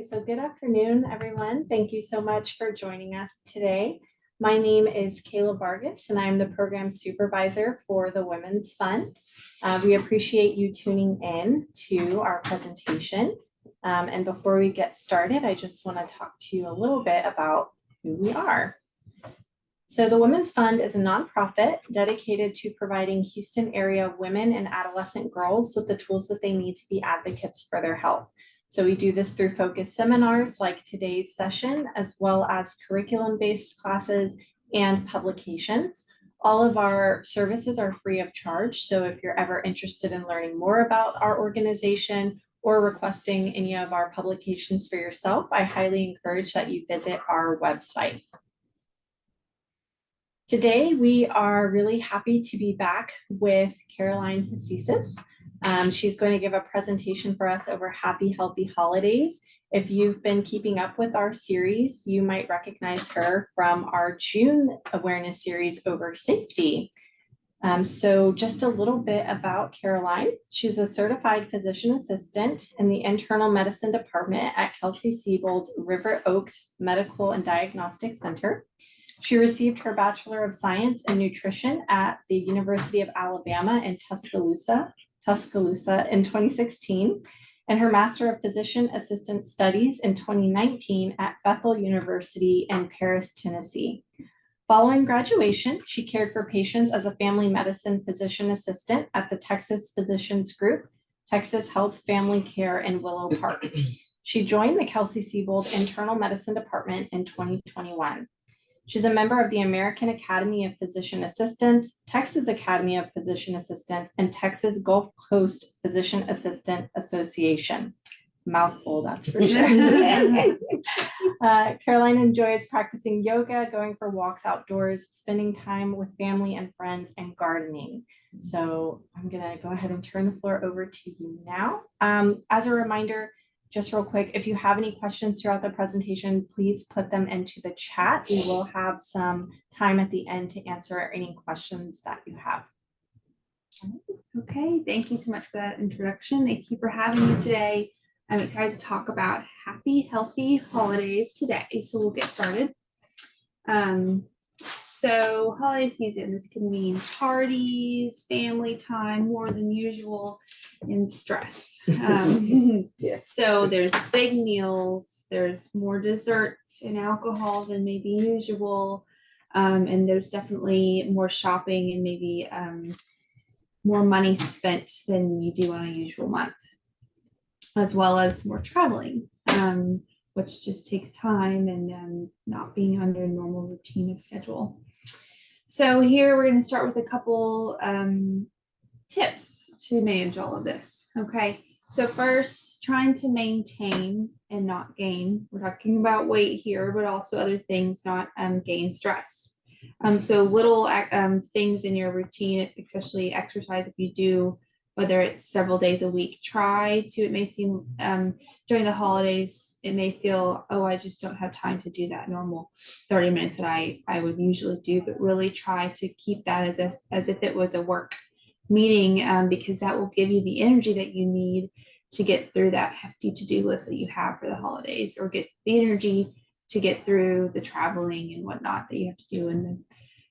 So good afternoon, everyone. Thank you so much for joining us today. My name is Kayla Vargas, and I'm the program supervisor for the Women's Fund. We appreciate you tuning in to our presentation. And before we get started, I just want to talk to you a little bit about who we are. So the Women's Fund is a nonprofit dedicated to providing Houston area women and adolescent girls with the tools that they need to be advocates for their health. So we do this through focused seminars like today's session, as well as curriculum-based classes and publications. All of our services are free of charge. So if you're ever interested in learning more about our organization or requesting any of our publications for yourself, I highly encourage that you visit our website. Today, we are really happy to be back with Caroline Pacisis. She's going to give a presentation for us over Happy Healthy Holidays. If you've been keeping up with our series, you might recognize her from our June awareness series over safety. So just a little bit about Caroline. She's a certified physician assistant in the internal medicine department at Kelsey-Seybold's River Oaks Medical and Diagnostic Center. She received her Bachelor of Science in Nutrition at the University of Alabama in Tuscaloosa in 2016, and her Master of Physician Assistant Studies in 2019 at Bethel University in Paris, Tennessee. Following graduation, she cared for patients as a family medicine physician assistant at the Texas Physicians Group, Texas Health Family Care in Willow Park. She joined the Kelsey-Seybold Internal Medicine Department in 2021. She's a member of the American Academy of Physician Assistants, Texas Academy of Physician Assistants, and Texas Gulf Coast Physician Assistant Association. Mouthful, that's for sure. Caroline enjoys practicing yoga, going for walks outdoors, spending time with family and friends, and gardening. So I'm gonna go ahead and turn the floor over to you now. As a reminder, just real quick, if you have any questions throughout the presentation, please put them into the chat. We will have some time at the end to answer any questions that you have. Okay, thank you so much for that introduction. Thank you for having me today. I'm excited to talk about Happy Healthy Holidays today. So we'll get started. So holiday season, this can mean parties, family time, more than usual, and stress. Yes. So there's big meals, there's more desserts and alcohol than maybe usual, and there's definitely more shopping and maybe more money spent than you do on a usual month, as well as more traveling, which just takes time and not being under a normal routine of schedule. So here we're going to start with a couple tips to manage all of this. Okay, so first, trying to maintain and not gain. We're talking about weight here, but also other things, not gain stress. So little things in your routine, especially exercise, if you do, whether it's several days a week, try to, it may seem during the holidays, it may feel, oh, I just don't have time to do that normal 30 minutes that I would usually do, but really try to keep that as if it was a work meeting, because that will give you the energy that you need to get through that hefty to-do list that you have for the holidays, or get the energy to get through the traveling and whatnot that you have to do, and the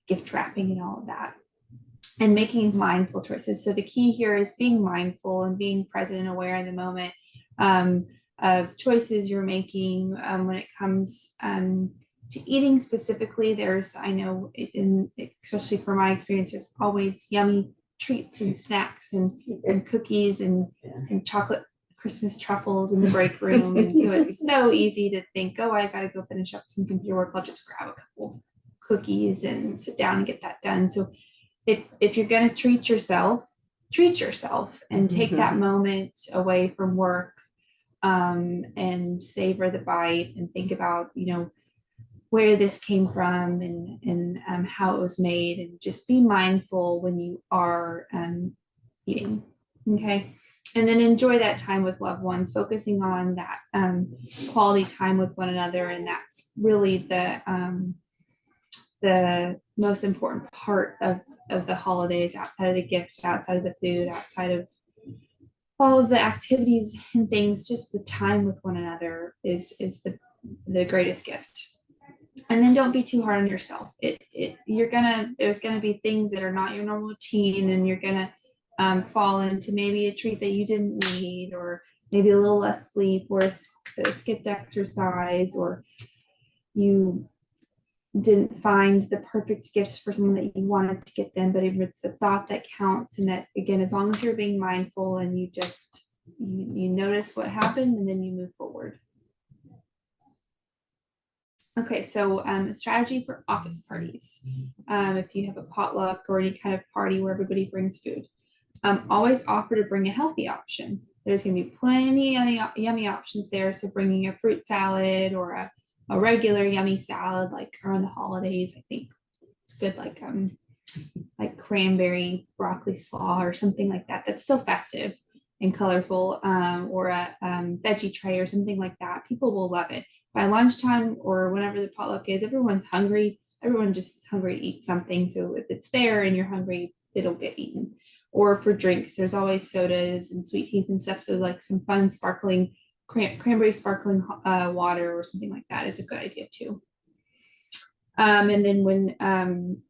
gift wrapping and all of that. And making mindful choices. So the key here is being mindful and being present and aware in the moment of choices you're making when it comes to eating specifically. There's, I know, especially for my experience, there's always yummy treats and snacks and cookies and chocolate Christmas truffles in the break room. And so it's so easy to think, oh, I gotta go finish up some computer work. I'll just grab a couple cookies and sit down and get that done. So if you're going to treat yourself and take that moment away from work and savor the bite and think about, where this came from and how it was made, and just be mindful when you are eating. Okay. And then enjoy that time with loved ones, focusing on that quality time with one another. And that's really the most important part of the holidays, outside of the gifts, outside of the food, outside of all of the activities and things, just the time with one another is the greatest gift. And then don't be too hard on yourself. There's gonna be things that are not your normal routine, and you're gonna fall into maybe a treat that you didn't need, or maybe a little less sleep, or a skipped exercise, or you didn't find the perfect gift for someone that you wanted to get them, but it's the thought that counts. And that, again, as long as you're being mindful and you notice what happened and then you move forward. Okay, so a strategy for office parties. If you have a potluck or any kind of party where everybody brings food, always offer to bring a healthy option. There's going to be plenty of yummy options there. So bringing a fruit salad or a regular yummy salad, like around the holidays, I think it's good, like cranberry broccoli slaw or something like that. That's still festive and colorful, or a veggie tray or something like that. People will love it. By lunchtime or whenever the potluck is, everyone's hungry. Everyone just is hungry to eat something. So if it's there and you're hungry, it'll get eaten. Or for drinks, there's always sodas and sweet teas and stuff. So like some fun sparkling cranberry sparkling water or something like that is a good idea too. And then when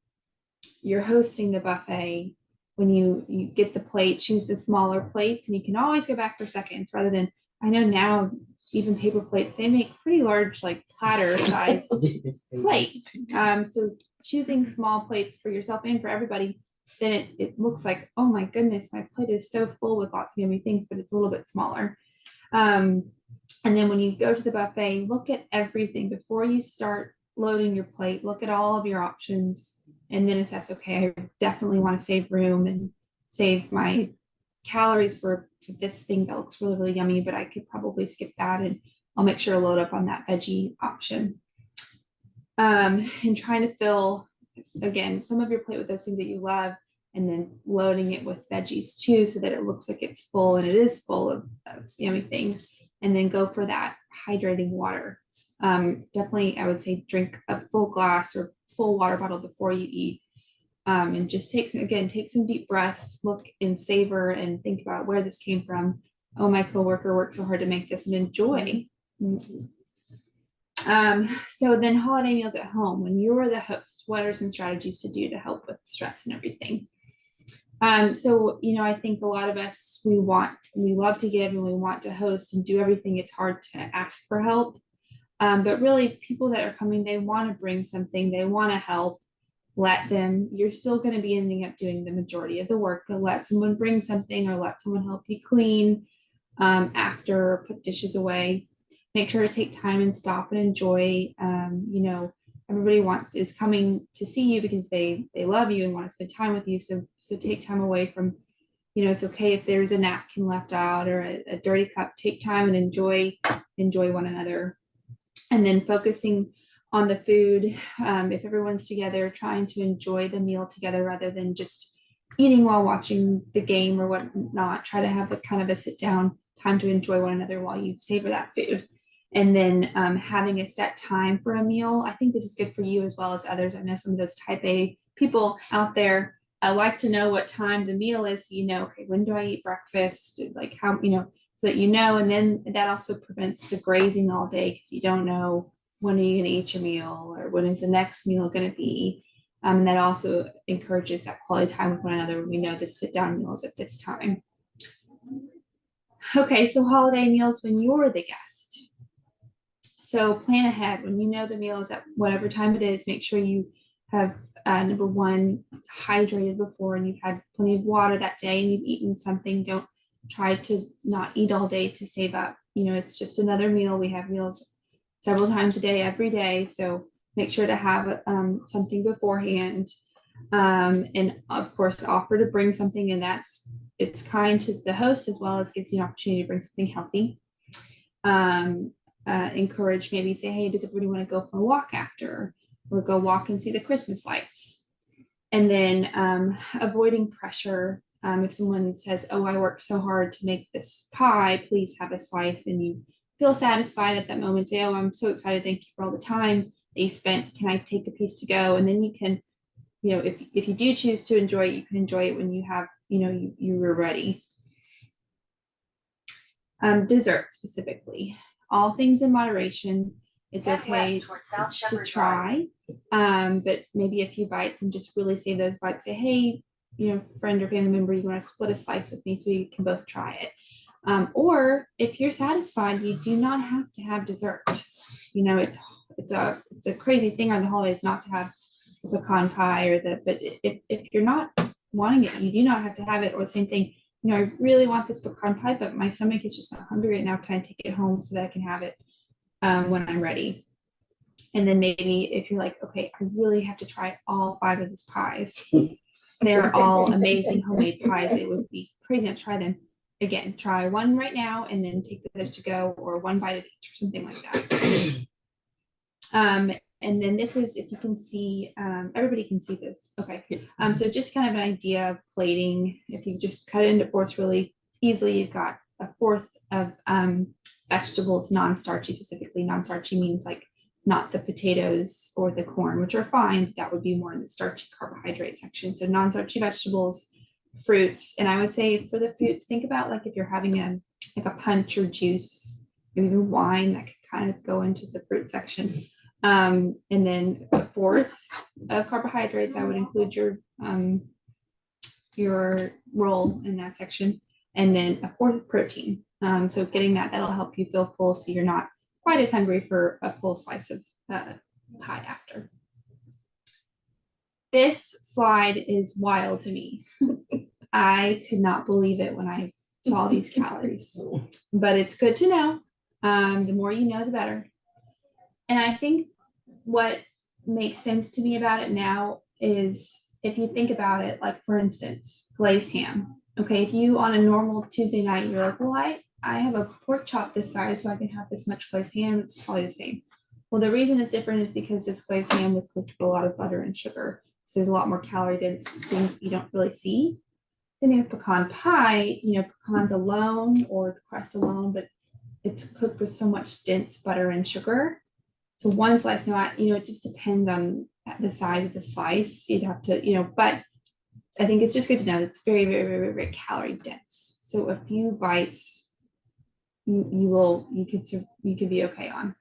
you're hosting the buffet, when you get the plate, choose the smaller plates, and you can always go back for seconds rather than, I know now even paper plates, they make pretty large, like platter size plates. So choosing small plates for yourself and for everybody, then it looks like, oh my goodness, my plate is so full with lots of yummy things, but it's a little bit smaller. And then when you go to the buffet, look at everything before you start loading your plate. Look at all of your options and then assess, okay, I definitely want to save room and save my calories for this thing that looks really, really yummy, but I could probably skip that, and I'll make sure to load up on that veggie option. And trying to fill, again, some of your plate with those things that you love, and then loading it with veggies too, so that it looks like it's full, and it is full of yummy things. And then go for that hydrating water. Definitely, I would say drink a full glass or full water bottle before you eat. And just take some deep breaths, look and savor and think about where this came from. Oh, my coworker worked so hard to make this, and enjoy. So then holiday meals at home, when you're the host, what are some strategies to do to help with stress and everything? So, I think a lot of us, we love to give and we want to host and do everything. It's hard to ask for help. But really, people that are coming, they want to bring something, they want to help. Let them, you're still going to be ending up doing the majority of the work, but let someone bring something, or let someone help you clean after, put dishes away. Make sure to take time and stop and enjoy. Everybody is coming to see you because they love you and want to spend time with you. So take time away from, it's okay if there's a napkin left out or a dirty cup. Take time and enjoy one another. And then focusing on the food, if everyone's together, trying to enjoy the meal together rather than just eating while watching the game or whatnot. Try to have a kind of a sit down time to enjoy one another while you savor that food. And then having a set time for a meal. I think this is good for you as well as others. I know some of those type A people out there, I like to know what time the meal is. So okay, when do I eat breakfast? Like how, so that and then that also prevents the grazing all day, because you don't know when are you going to eat your meal or when is the next meal going to be. And that also encourages that quality time with one another when we know the sit down meals at this time. Okay, so holiday meals when you're the guest. So plan ahead. When the meal is at whatever time it is, make sure you have number one, hydrated before, and you've had plenty of water that day, and you've eaten something. Don't try to not eat all day to save up. It's just another meal. We have meals several times a day, every day. So make sure to have something beforehand. And of course, offer to bring something, and it's kind to the host as well as gives you an opportunity to bring something healthy. Encourage, maybe say, hey, does everybody want to go for a walk after, or go walk and see the Christmas lights? And then avoiding pressure. If someone says, oh, I worked so hard to make this pie, please have a slice, and you feel satisfied at that moment, say, oh, I'm so excited, thank you for all the time that you spent, can I take a piece to go? And then you can, if you do choose to enjoy it, you can enjoy it when you have, you were ready. Dessert specifically, all things in moderation. It's Head okay west toward South to Shepherd try, but maybe a few bites and just really save those bites. Say, hey, friend or family member, you want to split a slice with me so you can both try it. Or if you're satisfied, you do not have to have dessert. It's a crazy thing on the holidays not to have pecan pie but if you're not wanting it, you do not have to have it. Or the same thing, I really want this pecan pie, but my stomach is just not hungry right now. Can I take it home so that I can have it when I'm ready? And then maybe if you're like, okay, I really have to try all 5 of these pies. They're all amazing homemade pies. It would be crazy not to try them. Again, try one right now and then take the others to go, or one bite of each or something like that. And then this is, if you can see, everybody can see this. Okay. So just kind of an idea of plating. If you just cut it into fourths really easily, you've got a fourth of vegetables, non-starchy. Specifically non-starchy means like not the potatoes or the corn, which are fine. That would be more in the starchy carbohydrate section. So non-starchy vegetables, fruits. And I would say for the fruits, think about like if you're having a punch or juice, maybe even wine, that could kind of go into the fruit section. And then a fourth of carbohydrates, I would include your roll in that section, and then a fourth of protein. So getting that'll help you feel full, so you're not quite as hungry for a full slice of pie after. This slide is wild to me. I could not believe it when I saw these calories, but it's good to know. The more you know, the better. And I think what makes sense to me about it now is if you think about it, like for instance, glazed ham. Okay, if you on a normal Tuesday night, you're like, well, I have a pork chop this size, so I can have this much glazed ham. It's probably the same. Well, the reason it's different is because this glazed ham was cooked with a lot of butter and sugar. So there's a lot more calorie dense things you don't really see. Then you have pecan pie, pecans alone or the crust alone, but it's cooked with so much dense butter and sugar. So one slice, it just depends on the size of the slice. You'd have to, but I think it's just good to know it's very, very, very, very calorie dense. So a few bites, you could be okay on.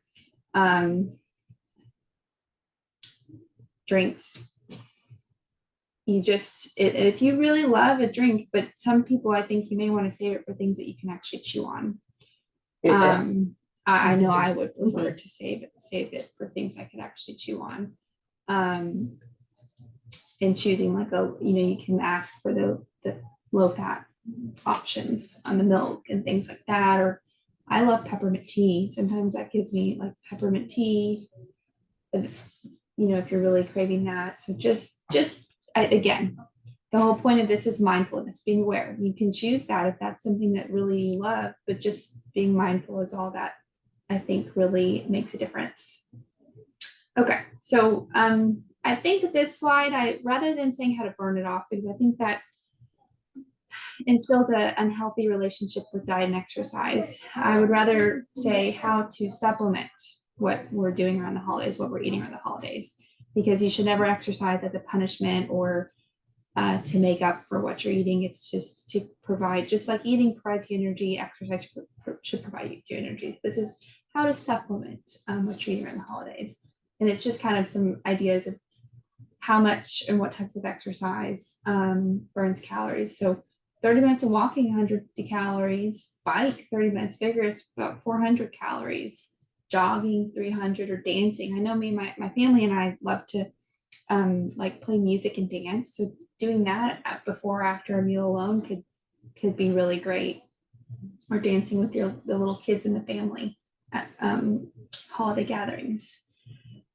Drinks. If you really love a drink, but some people, I think you may want to save it for things that you can actually chew on. Yeah. I know I would prefer to save it for things I could actually chew on. And choosing like you can ask for the low fat options on the milk and things like that. Or I love peppermint tea. Sometimes that gives me like peppermint tea, if you're really craving that. So again, the whole point of this is mindfulness, being aware. You can choose that if that's something that really you love, but just being mindful is all that I think really makes a difference. Okay, so I think that this slide, rather than saying how to burn it off, because I think that instills an unhealthy relationship with diet and exercise, I would rather say how to supplement what we're doing around the holidays, what we're eating around the holidays, because you should never exercise as a punishment or to make up for what you're eating. It's just to provide, just like eating provides you energy, exercise should provide you energy. This is how to supplement what you're eating around the holidays. And it's just kind of some ideas of how much and what types of exercise burns calories. So 30 minutes of walking, 150 calories, bike, 30 minutes vigorous, about 400 calories, jogging, 300, or dancing. I know my family and I love to like play music and dance. So doing that before or after a meal alone could be really great. Or dancing with the little kids in the family at holiday gatherings.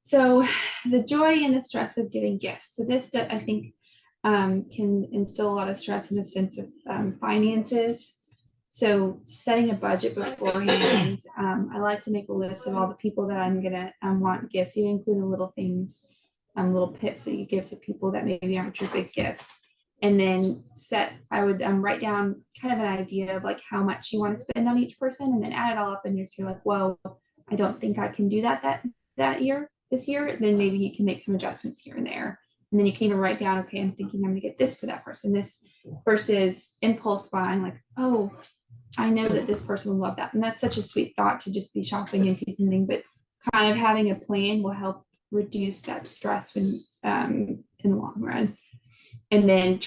So the joy and the stress of giving gifts. So this, I think, can instill a lot of stress in a sense of finances. So setting a budget beforehand. I like to make a list of all the people that I'm gonna want gifts, even including little things, little pips that you give to people that maybe aren't your big gifts. And then I would write down kind of an idea of like how much you want to spend on each person, and then add it all up. And if you're like, whoa, I don't think I can do that this year, then maybe you can make some adjustments here and there. And then you can even write down, okay, I'm thinking I'm gonna get this for that person, this versus impulse buying, like, oh, I know that this person will love that. And that's such a sweet thought to just be shopping and see something, but kind of having a plan will help reduce that stress when in the long run. And then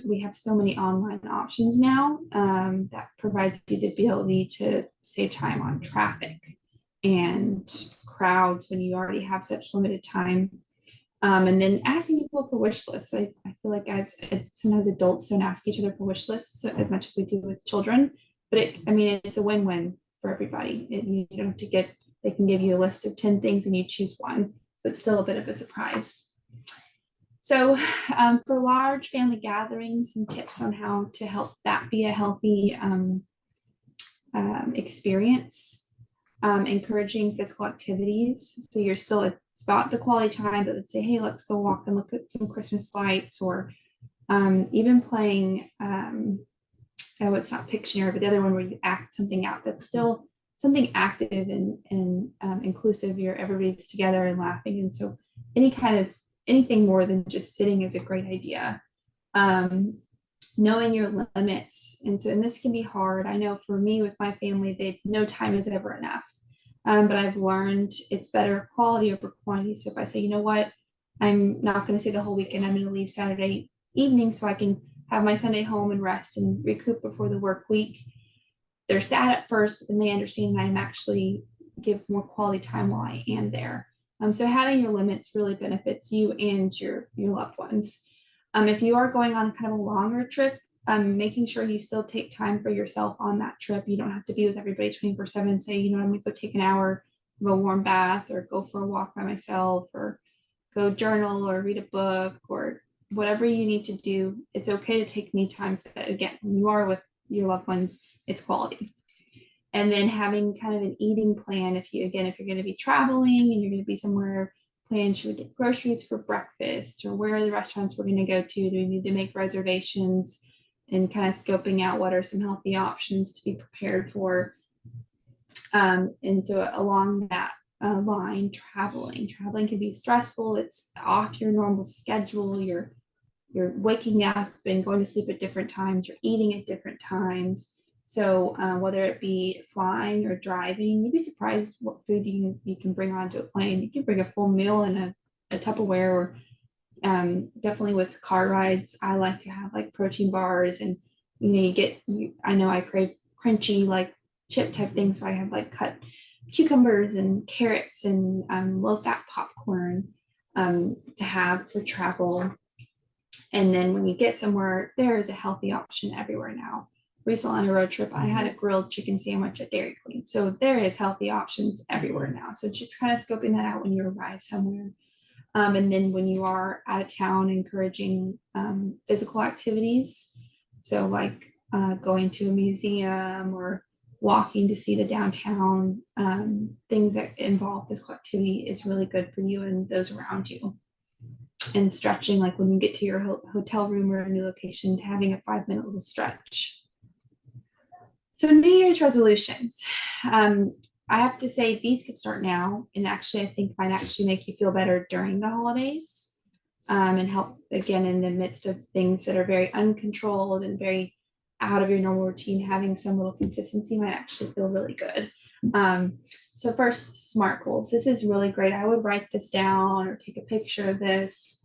we have so many online options now that provides you the ability to save time on traffic and crowds when you already have such limited time. And then asking people for wish lists. I feel like as sometimes adults don't ask each other for wish lists as much as we do with children, but it's a win-win for everybody. You don't have to they can give you a list of 10 things and you choose one, so it's still a bit of a surprise. So for large family gatherings, some tips on how to help that be a healthy experience. Encouraging physical activities. So it's about the quality time, but let's say, hey, let's go walk and look at some Christmas lights, or even playing, it's not Pictionary, but the other one where you act something out that's still something active and inclusive. Everybody's together and laughing. And so anything more than just sitting is a great idea. Knowing your limits. And this can be hard. I know for me with my family, no time is ever enough. But I've learned it's better quality over quantity. So if I say, you know what, I'm not going to stay the whole weekend, I'm going to leave Saturday evening so I can have my Sunday home and rest and recoup before the work week. They're sad at first, but then they understand I'm actually give more quality time while I am there. So having your limits really benefits you and your loved ones. If you are going on kind of a longer trip, making sure you still take time for yourself on that trip. You don't have to be with everybody 24/7. Say, you know, I'm going to go take an hour of a warm bath, or go for a walk by myself, or go journal, or read a book, or whatever you need to do. It's okay to take me time, so that again, when you are with your loved ones, it's quality. And then having kind of an eating plan. If you're going to be traveling and you're going to be somewhere, plan, should we get groceries for breakfast, or where are the restaurants we're going to go to? Do we need to make reservations? And kind of scoping out what are some healthy options to be prepared for. And so along that line, traveling can be stressful. It's off your normal schedule. You're waking up and going to sleep at different times. You're eating at different times. So whether it be flying or driving, you'd be surprised what food you can bring onto a plane. You can bring a full meal in a Tupperware, or definitely with car rides, I like to have like protein bars, and I know I crave crunchy like chip type things, so I have like cut cucumbers and carrots and low fat popcorn to have for travel. And then when you get somewhere, there is a healthy option everywhere now. Recently on a road trip, I had a grilled chicken sandwich at Dairy Queen. So there is healthy options everywhere now. So just kind of scoping that out when you arrive somewhere. And then when you are out of town, encouraging physical activities. So like going to a museum or walking to see the downtown, things that involve physical activity is really good for you and those around you. And stretching, like when you get to your hotel room or a new location, having a 5-minute little stretch. So New Year's resolutions. I have to say these could start now, and actually I think might actually make you feel better during the holidays, and help again in the midst of things that are very uncontrolled and very out of your normal routine. Having some little consistency might actually feel really good. So first, SMART goals. This is really great. I would write this down or take a picture of this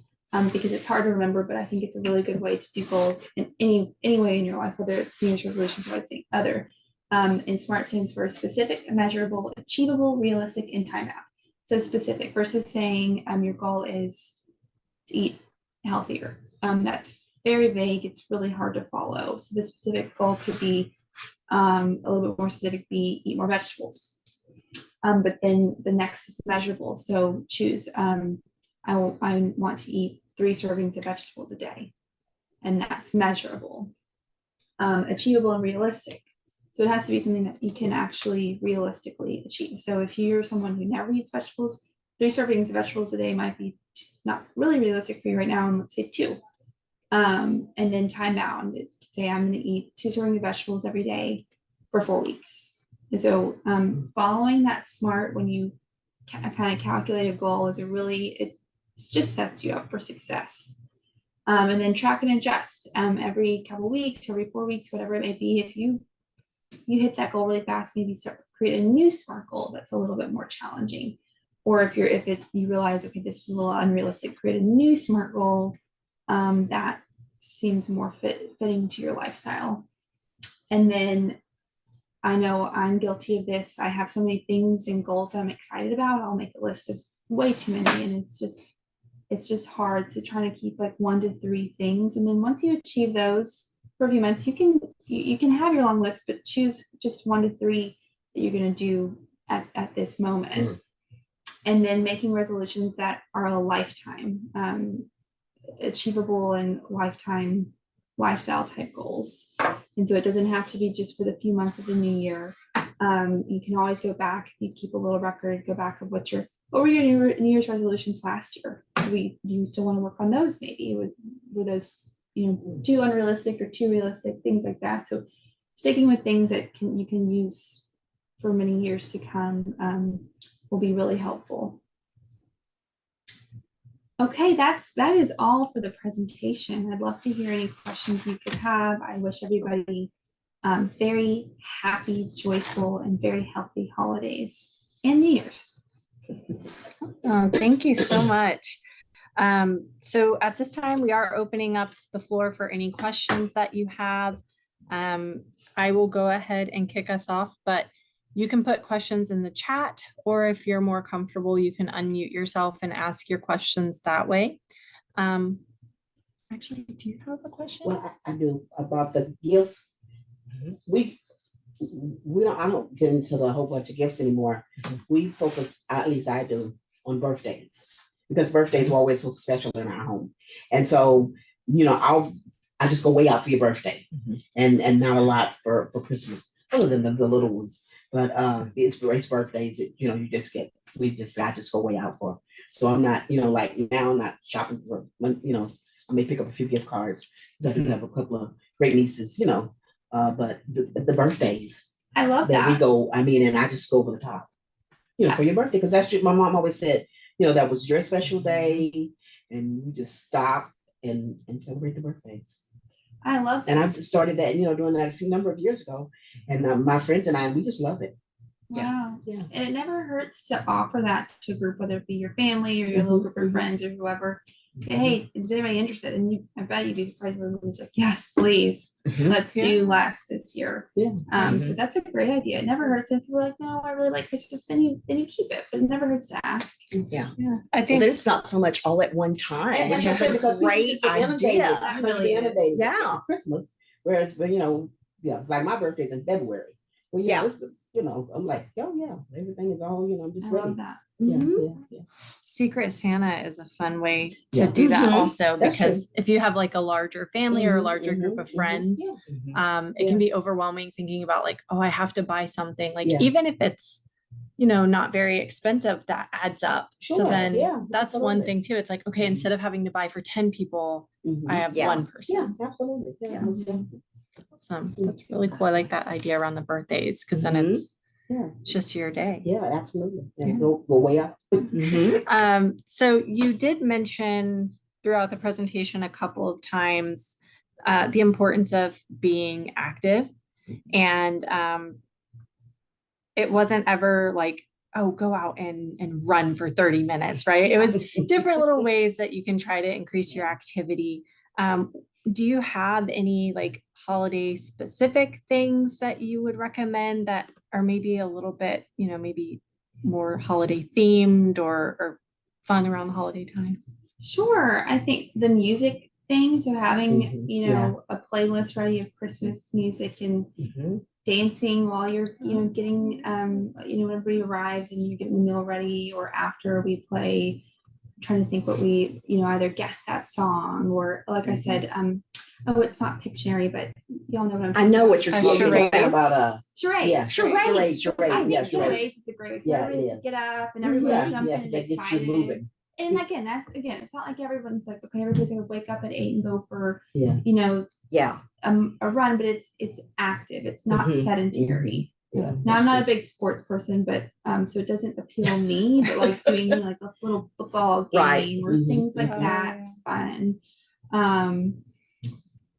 because it's hard to remember, but I think it's a really good way to do goals in any way in your life, whether it's New Year's resolutions or anything other. And SMART stands for specific, measurable, achievable, realistic, and time out. So specific versus saying your goal is to eat healthier. That's very vague. It's really hard to follow. So the specific goal could be a little bit more specific, be eat more vegetables. But then the next is measurable. So choose, I want to eat 3 servings of vegetables a day. And that's measurable. Achievable and realistic. So it has to be something that you can actually realistically achieve. So if you're someone who never eats vegetables, 3 servings of vegetables a day might be not really realistic for you right now. And let's say 2. And then time bound, say I'm going to eat 2 servings of vegetables every day for 4 weeks. And so following that SMART, when you kind of calculate a goal, it just sets you up for success. And then track and adjust every couple weeks, every 4 weeks, whatever it may be. If you you hit that goal really fast, maybe start create a new SMART goal that's a little bit more challenging. Or if you realize, okay, this was a little unrealistic, create a new SMART goal that seems more fitting to your lifestyle. And then I know I'm guilty of this. I have so many things and goals that I'm excited about. I'll make a list of way too many, and it's just hard to try to keep like 1 to 3 things. And then once you achieve those for a few months, you can have your long list, but choose just 1 to 3 that you're going to do at this moment. And then making resolutions that are a lifetime achievable and lifetime lifestyle type goals. And so it doesn't have to be just for the few months of the new year. You can always go back, you keep a little record, go back of what were your New Year's resolutions last year? Do you still want to work on those? Maybe were those, too unrealistic or too realistic, things like that. So sticking with things that you can use for many years to come will be really helpful. Okay, that is all for the presentation. I'd love to hear any questions you could have. I wish everybody very happy, joyful, and very healthy holidays and New Year's. Oh, thank you so much. So at this time, we are opening up the floor for any questions that you have. I will go ahead and kick us off, but you can put questions in the chat, or if you're more comfortable, you can unmute yourself and ask your questions that way. Actually, do you have a question? Well, I do about the gifts. I don't get into the whole bunch of gifts anymore. We focus, at least I do, on birthdays, because birthdays are always so special in our home. And so, I just go way out for your birthday, and not a lot for Christmas, other than the little ones. But it's birthdays, I just go way out for. So I'm not, like now I'm not shopping for, I may pick up a few gift cards because I do have a couple of great nieces, but the birthdays I love that we that. go, and I just go over the top, for your birthday, because that's my mom always said, that was your special day, and you just stop and celebrate the birthdays. I love that. And I've started that, doing that a few number of years ago. And my friends and I, we just love it. Wow. Yeah. And it never hurts to offer that to a group, whether it be your family or your little group of friends or whoever. Say, hey, is anybody interested? And I bet you'd be surprised when everyone's like, yes, please, let's do less this year. Yeah. So that's a great idea. It never hurts if people are like, no, I really like Christmas. Then you keep it, but it never hurts to ask. Yeah. I think it's not so much all at one time, And which that's is a because people great just get inundated. idea. That really is. Yeah. with Christmas, whereas, like my birthday's in February. Well, Yeah. I'm like, oh yeah, everything is all, I'm just I ready. love that. Yeah. Secret Santa is a fun way to Yeah. do that Mhm. also, That's because if you have like a larger family or a larger group of Mhm. friends, Yeah. it can be overwhelming thinking about like, oh, I have to buy something, like Yeah. even if it's, not very expensive, that adds up. So Sure, then yeah, that's one absolutely. thing too. It's like, okay, instead of having to buy for 10 people, I have Yeah. one person. Yeah, absolutely. Yeah. Awesome. That's really cool. I like that idea around the birthdays, because then it's Yeah. just your day. Yeah, absolutely. Yeah. And go way up. So you did mention throughout the presentation a couple of times the importance of being active, and it wasn't ever like, oh, go out and run for 30 minutes, right? It was different little ways that you can try to increase your activity. Do you have any like holiday specific things that you would recommend that are maybe a little bit, maybe more holiday themed or fun around the holiday time? Sure. I think the music thing, so having, Yeah. a playlist ready of Christmas music and Mhm. dancing while you're, getting, when everybody arrives and you're getting the meal ready, or after we play, I'm trying to think what we, either guess that song or, like I said, it's not Pictionary, but y'all know what I'm I know what you're A talking charade. about. About Charades. yeah, Charades. I Yeah, think charades. charades is a great, Yeah, everybody it to is. get up and everybody's jumping and that gets you excited. moving. And again, it's not like everyone's like, okay, everybody's gonna wake up at 8 and go for, Yeah. Yeah. a run, but it's active. It's not Mhm. sedentary. Yeah. Now I'm not a big sports person, but so it doesn't appeal to me. But like doing like a little football game Right. or Mhm. things like Mhm. that's fun.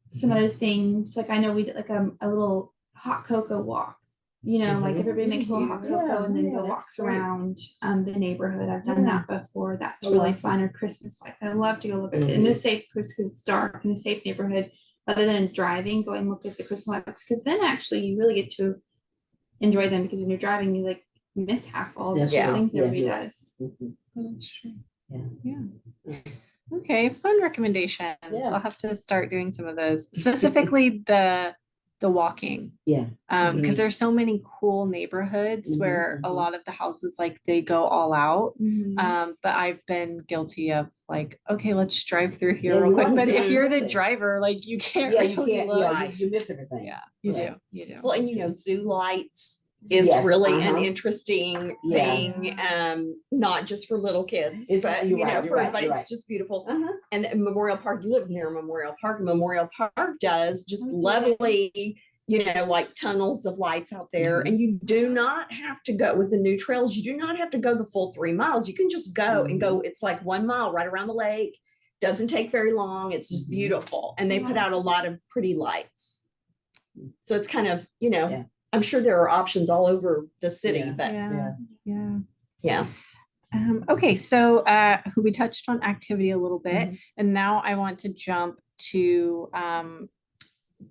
Some other things, like I know we did like a little hot cocoa walk. You know, like Mhm. everybody makes a little hot cocoa and then Yeah, go that's walks great. around the neighborhood. I've done that before. That's I really like fun. Or Christmas lights. I love to go look at it in a safe place because it's dark in a safe neighborhood. Rather than driving, go and look at the Christmas lights because then actually you really get to enjoy them because when you're driving, you like miss half all the That's cool right. things Yeah, everybody yeah. does. Mhm. That's true. Yeah. Yeah. Okay, fun recommendations. Yeah. I'll have to start doing some of those, specifically the walking. Yeah. Because there's so many cool neighborhoods Mhm, where a mhm. lot of the houses like they go all out. Mhm. But I've been guilty of like, okay, let's drive through here Yeah, real you're quick. right. But if Yeah, you're that's the it. driver, like you can't Yeah, you really can't, look. yeah, you miss everything. Yeah, you Right. do. You do. Well, and you know, zoo lights is Yes, really an uh-huh. interesting Yeah. thing, not just for little kids, It's- but you're you right, know, you're for right, everybody, you're it's right. just beautiful. Uh-huh. And Memorial Park, you live near Memorial Park. Memorial Park does just Oh, do they? lovely, you know, like tunnels of lights out there. Mhm. And you do not have to go with the new trails. You do not have to go the full 3 miles. You can just go and go. It's like 1 mile right around the lake. Doesn't take very long. It's just Mhm. beautiful. And they put out a lot of pretty lights. So it's kind of, you know, Yeah. I'm sure there are options all over the city, Yeah. but Yeah. Yeah. yeah. Okay, so we touched on activity a little bit, and now I want to jump to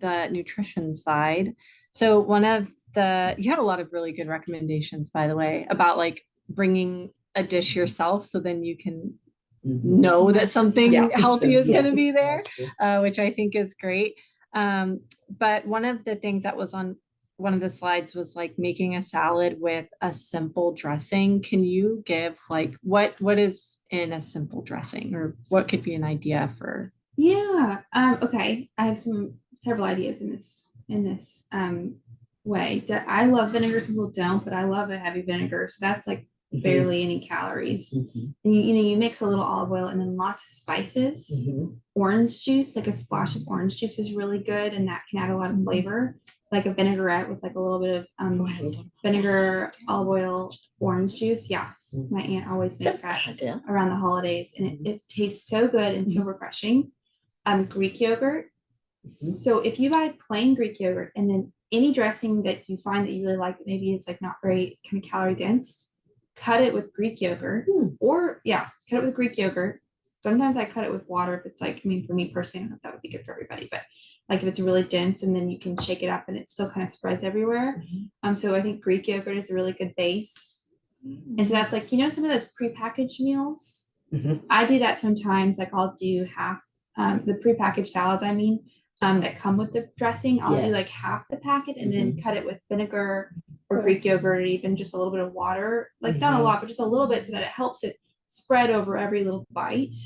the nutrition side. So you had a lot of really good recommendations, by the way, about like bringing a dish yourself, so then you can Mhm. know that something Yeah. healthy is Yeah. going to be there, That's true. which I think is great. But one of the things that was on one of the slides was like making a salad with a simple dressing. Can you give like what is in a simple dressing, or what could be an idea for? Yeah. Okay. I have several ideas in this way. I love vinegar. People don't, but I love a heavy vinegar. So that's like barely any calories. Mhm. And you mix a little olive oil and then lots of spices. Mhm. Orange juice, like a splash of orange juice, is really good, and that can add a lot of flavor. Like a vinaigrette with like a little bit of vinegar, olive oil, orange juice. Yes, my aunt always makes That's a that good idea. around the holidays, and it tastes so good and so refreshing. Greek yogurt. Mhm. So if you buy plain Greek yogurt and then any dressing that you find that you really like, that maybe it's like not very kind of calorie dense, cut it with Greek yogurt, or cut it with Greek yogurt. Sometimes I cut it with water if it's like, I mean, for me personally, I don't know if that would be good for everybody, but like if it's really dense, and then you can shake it up and it still kind of spreads everywhere. So I think Greek yogurt is a really good base. And so that's like, some of those prepackaged meals. Mhm. I do that sometimes. Like I'll do half the prepackaged salads, that come with the dressing. I'll do like Yes. half the packet and then cut it with vinegar or Greek yogurt, or even just a little bit of water. Like not a lot, but just a little bit, so that it helps it spread over every little bite.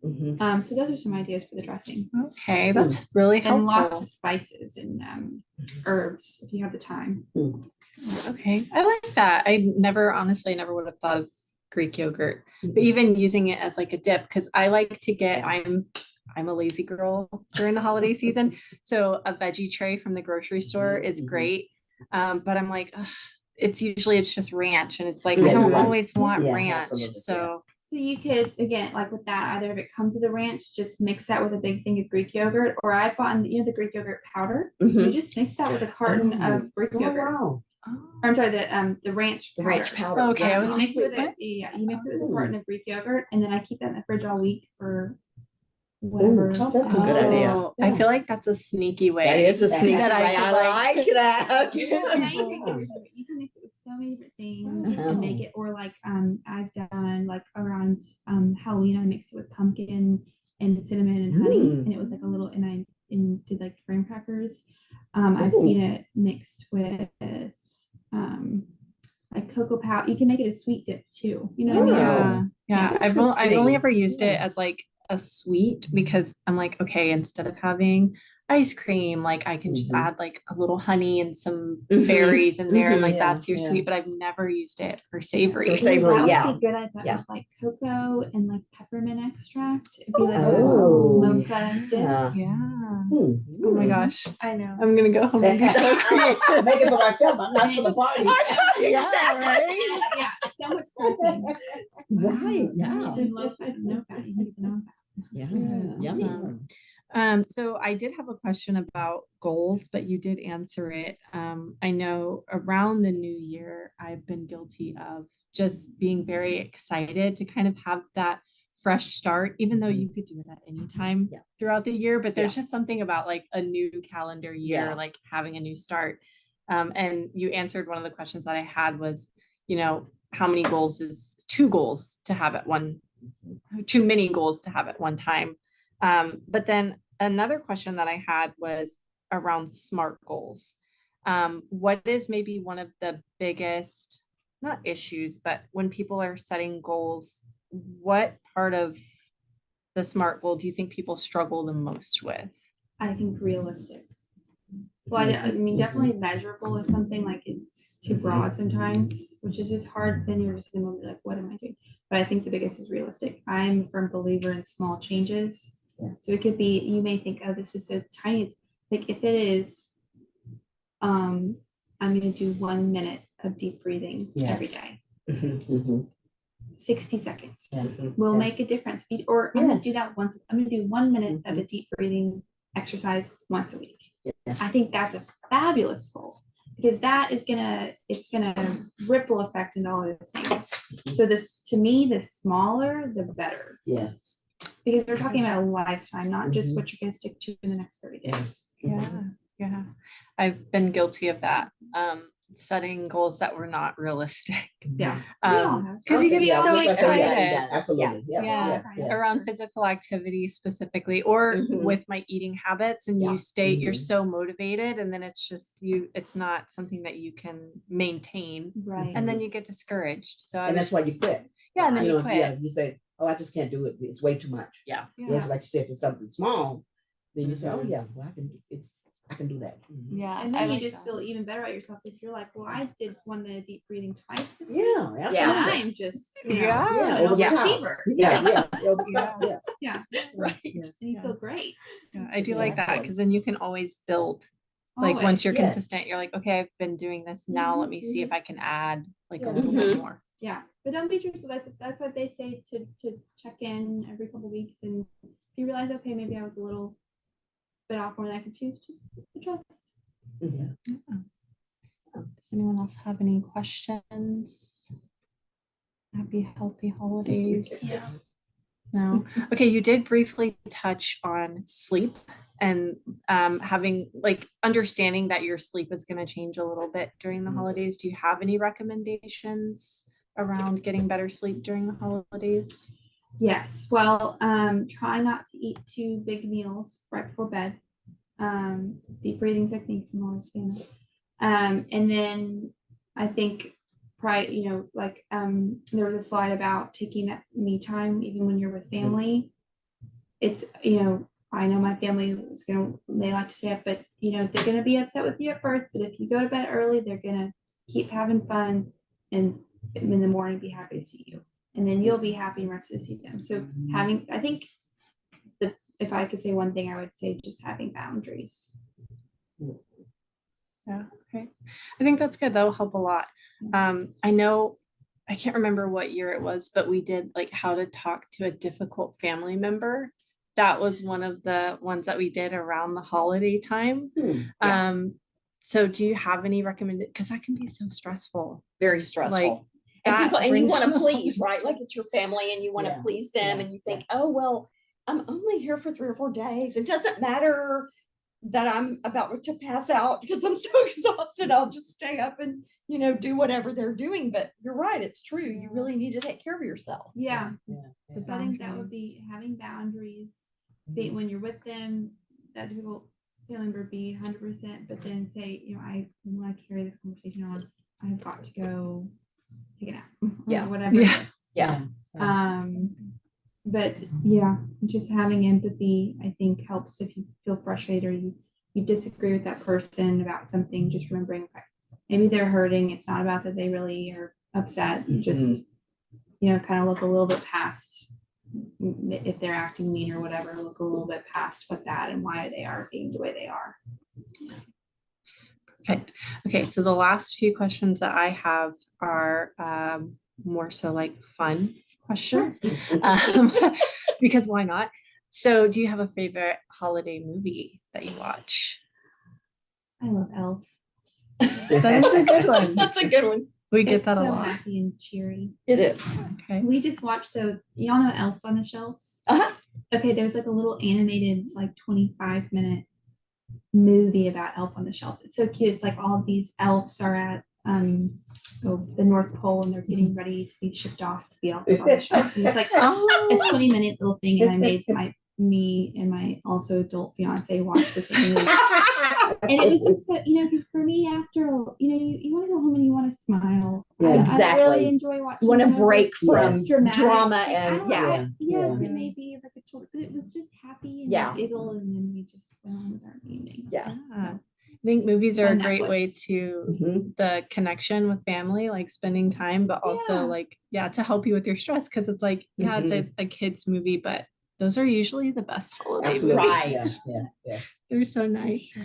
Mhm. So those are some ideas for the dressing. Okay, that's really And lots helpful. of spices and herbs if you have the time. Okay, I like that. I honestly never would have thought of Greek yogurt, but even using it as like a dip, because I like to get, I'm a lazy girl during the holiday season. So a veggie tray from the grocery store is great. But I'm like, ugh, it's just ranch, and it's like, I Yeah, don't you're right. always want Yeah, ranch. absolutely, So So you could, again, like with that, either if it comes with a ranch, just mix that with a big thing of Greek yogurt, or I bought, the Greek yogurt powder. You just mix that with a carton of Greek Oh, yogurt. wow. Or, I'm sorry, the ranch The powder. ranch powder. Okay, I was You like, mix it with what? you mix it with a carton of Greek yogurt, and then I keep that in the fridge all week for Ooh, whatever. that's a good idea. Oh, I feel like that's a sneaky way. That is a sneaky way. that I could, like that. You can mix it with so many different things and make it, or like I've done like around Halloween, I mixed it with pumpkin and cinnamon and honey, and it was like a little, and I did like graham crackers. I've seen it mixed with like cocoa powder. You can make it a sweet dip too. You know what I mean? Yeah. I've Interesting. only ever used it as like a sweet, because I'm like, okay, instead of having ice cream, like I can just add like a little honey and some berries in there, and like Yeah, that's your yeah. sweet. But I've never used it for savory. So savory, That yeah. would be good. I thought with like cocoa and like peppermint extract. It'd be like Oh, a mocha dip. Yeah. Hmm. Oh my gosh. I know. I'm gonna go home and be so creative. Make it for myself, I'm not for the party. Exactly. Yeah, so much protein. Right, yeah. And low fat, no fat. You can get the non-fat. Yeah. Yeah. Yummy. Awesome. So I did have a question about goals, but you did answer it. I know around the new year, I've been guilty of just being very excited to kind of have that fresh start, even though you could do it at any time Yeah. throughout the year, but there's just something about like a new calendar year, Yeah. like having a new start. And you answered one of the questions that I had was, how many goals is two goals to have at one, too many goals to have at one time. But then another question that I had was around SMART goals. What is maybe one of the biggest, not issues, but when people are setting goals, what part of the SMART goal do you think people struggle the most with? I think realistic. Well, I mean, definitely measurable is something like it's too broad sometimes, which is just hard. Then you're just gonna be like, what am I doing? But I think the biggest is realistic. I'm a firm believer in small changes. Yeah. So it could be, you may think, oh, this is so tiny. It's like, if it is, I'm gonna do 1 minute of deep breathing every Yes. day, Mhm, mhm. 60 seconds Yeah. will Yeah. make a difference. Or I'm gonna Yes. do that once. I'm gonna do 1 minute of a deep breathing exercise once a week. Yeah. I think that's a fabulous goal because that is it's gonna ripple effect into all those things. So this, to me, the smaller, the better, Yes. because we're talking about a lifetime, not just Mhm. what you're gonna stick to in the next 30 days. Yeah, yeah. I've been guilty of that. Setting goals that were not realistic. Yeah. We all Um, have. because you get Yeah, so I was gonna say, yeah, excited. absolutely. Yeah. Yeah. Yeah. Around physical activity specifically, or Mhm. with my eating habits, and Yeah. you you're Mhm. so motivated, and then it's just it's not something that you can maintain, Right. and then you get discouraged. So I And was that's why you just- quit. Yeah, and then you Yeah, quit. you say, oh, I just can't do it. It's way too much. Yeah. Yes, like you said, if it's something small, then you say, oh, Mhm. yeah, well, I can do that. Mhm. Yeah. And I then you like just that. feel even better about yourself if you're like, well, I did 1 minute deep breathing twice this week. Yeah, And absolutely. I'm just, Yeah. Yeah, over the top. achiever. Yeah, yeah, over the Yeah. top, yeah. Yeah. Right. And you Yeah. feel great. Yeah, I do like that Exactly. because then you can always build. Like Always. once you're Yes. consistent, you're like, okay, I've been doing this. Now let me see if I can add like a Yeah. little bit Mhm. more. Yeah, but don't beat yourself. That's what they say to check in every couple of weeks, and if you realize, okay, maybe I was a little bit off more than I could choose, just adjust. Mhm. Does anyone else have any questions? Happy, healthy holidays. Yeah. No. Okay, you did briefly touch on sleep and having like understanding that your sleep is going to change a little bit during the holidays. Do you have any recommendations around getting better sleep during the holidays? Yes. Well, try not to eat 2 big meals right before bed. Deep breathing techniques and all this family. And then I think probably, there was a slide about taking that me time even when you're with family. It's, I know my family is they like to stay up, but they're gonna be upset with you at first, but if you go to bed early, they're gonna keep having fun and in the morning be happy to see you. And then you'll be happy and rested to see them. So I think if I could say one thing, I would say just having boundaries. Yeah, okay. I think that's good. That'll help a lot. I know, I can't remember what year it was, but we did like how to talk to a difficult family member. That was one of the ones that we did around the holiday time. Yeah. So do you have any recommended, because that can be so stressful. Very stressful. Like and that people, and you brings want to on a please, lot of right? Like it's your family and you want to Yeah, please them yeah, and you think, oh, well, I'm only here for 3 or 4 days. It doesn't matter that I'm about to pass out because I'm so exhausted. I'll just stay up and, do whatever they're doing. But you're right. It's true. You really need to take care of yourself. Yeah. Yeah. the So I think that would boundaries. be having boundaries. When you're with them, that difficult feeling would be 100%. But then say, I want to carry this conversation on. I've got to go take a nap. Or Yeah. whatever Yeah. it is. Yeah. But yeah, just having empathy, I think, helps if you feel frustrated or you disagree with that person about something. Just remembering, okay, maybe they're hurting. It's not about that they really are upset. Just kind of look a little bit past if they're acting mean or whatever. Look a little bit past what that and why they are being the way they are. Perfect. Okay, so the last few questions that I have are more so like fun questions, because why not? So do you have a favorite holiday movie that you watch? I love Elf. That is a good one. That's a good one. We get It's that a so lot. happy and cheery. It is. Okay. We just watched y'all know Elf on the Shelves? Uh-huh. Okay, there's like a little animated, like 25-minute movie about Elf on the Shelves. It's so cute. It's like all of these elves are at the North Pole and they're getting ready to be shipped off to be elves on the shelves. And it's like a Oh, 20-minute little thing, and I made me and my also adult fiance watch this movie. And it was just so, because for me, after, you want to go home and you want to smile. Yeah, I really exactly. enjoy watching. You want to movies. break from Yes. Dramatic. drama Like, I and don't yeah. like- yes, Yeah. it may be like a choice, but it was just happy and Yeah. we giggled and then we just went on with our evening. Yeah. yeah. I think movies are a On great way Netflix. to Mhm. the connection with family, like spending time, but also Yeah. to help you with your stress. Cause it's like, it's a kid's movie, but those are usually the best holiday Absolutely. movies. Right. Yeah. They're so nice. Sure.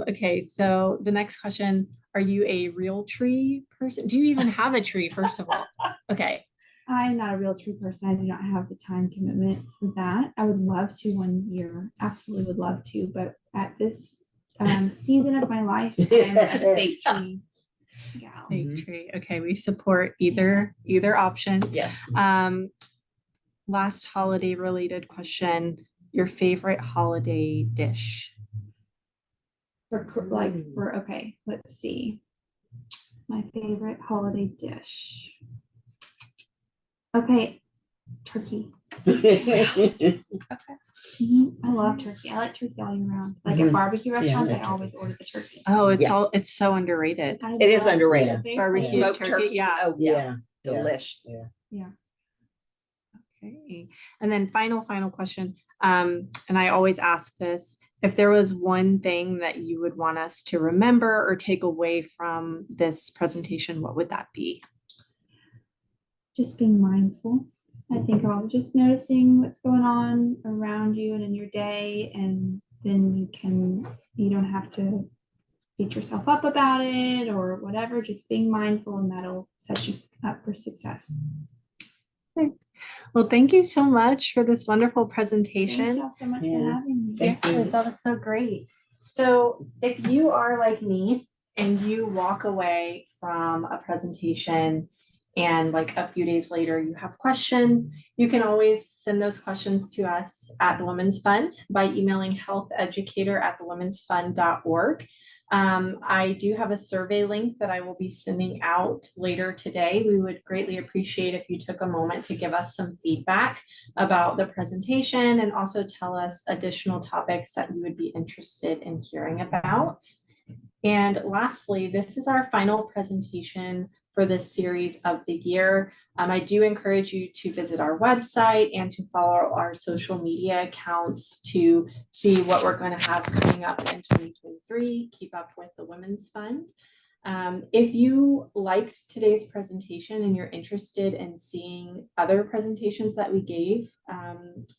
Okay, so the next question, are you a real tree person? Do you even have a tree, first of all? Okay. I'm not a real tree person. I do not have the time commitment for that. I would love to one year, absolutely would love to, but at this season of my life, I'm a fake tree gal. Fake Mhm. tree. Okay, we support either option. Yes. Last holiday related question, your favorite holiday dish? Okay, let's see. My favorite holiday dish. Okay, turkey. I love turkey. I like turkey all year round. Like at Mhm. barbecue restaurants, I that's always order the turkey. Oh, Yeah. it's so underrated. I It is love underrated. it. Barbecue Smoked turkey, turkey. yeah. Oh, yeah. Yeah. Delish. Yeah. Okay. And then final question. And I always ask this, if there was one thing that you would want us to remember or take away from this presentation, what would that be? Just being mindful. I think all just noticing what's going on around you and in your day, and then you don't have to beat yourself up about it or whatever. Just being mindful, and that'll set you up for success. Well, thank you so much for this wonderful Thank presentation. you so much for Yeah. having me. Thank you. That was so great. So if you are like me and you walk away from a presentation and like a few days later you have questions, you can always send those questions to us at the Women's Fund by emailing healtheducator@thewomensfund.org. I do have a survey link that I will be sending out later today. We would greatly appreciate if you took a moment to give us some feedback about the presentation and also tell us additional topics that you would be interested in hearing about. And lastly, this is our final presentation for this series of the year. I do encourage you to visit our website and to follow our social media accounts to see what we're going to have coming up in 2023. Keep up with the Women's Fund. If you liked today's presentation and you're interested in seeing other presentations that we gave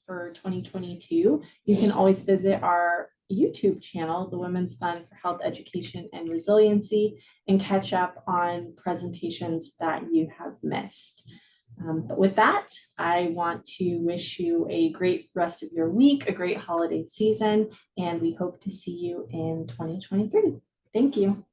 for 2022, you can always visit our YouTube channel, the Women's Fund for Health Education and Resiliency, and catch up on presentations that you have missed. But with that, I want to wish you a great rest of your week, a great holiday season, and we hope to see you in 2023. Thank you.